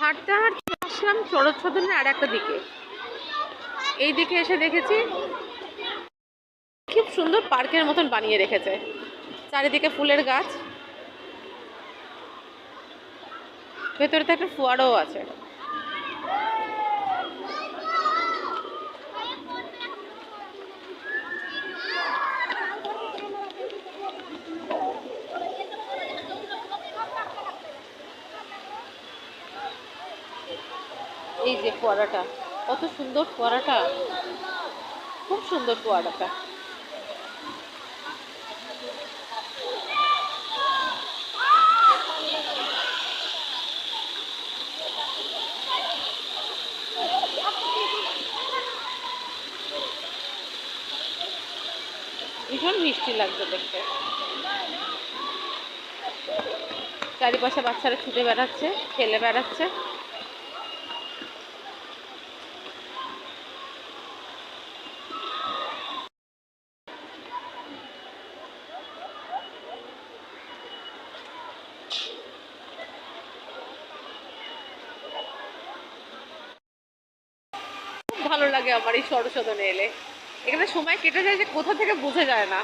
হাঁটতে হাঁটতে আসলাম শরৎ সদনের আর একটা দিকে। এই দিকে এসে দেখেছি খুব সুন্দর পার্কের মতন বানিয়ে রেখেছে, চারিদিকে ফুলের গাছ, ভেতরে তো একটা ফোয়ারাও আছে। এই যে ফোয়ারাটা, কত সুন্দর ফোয়ারাটা, খুব সুন্দর ফোয়ারাটা। ভীষণ মিষ্টি লাগছে দেখতে। চারিপাশে বাচ্চারা ছুটে বেড়াচ্ছে, খেলে বেড়াচ্ছে। খুব ভালো লাগে আমার এই শরৎ সদনে এলে। এখানে সময় কেটে যায় যে কোথা থেকে বোঝা যায় না।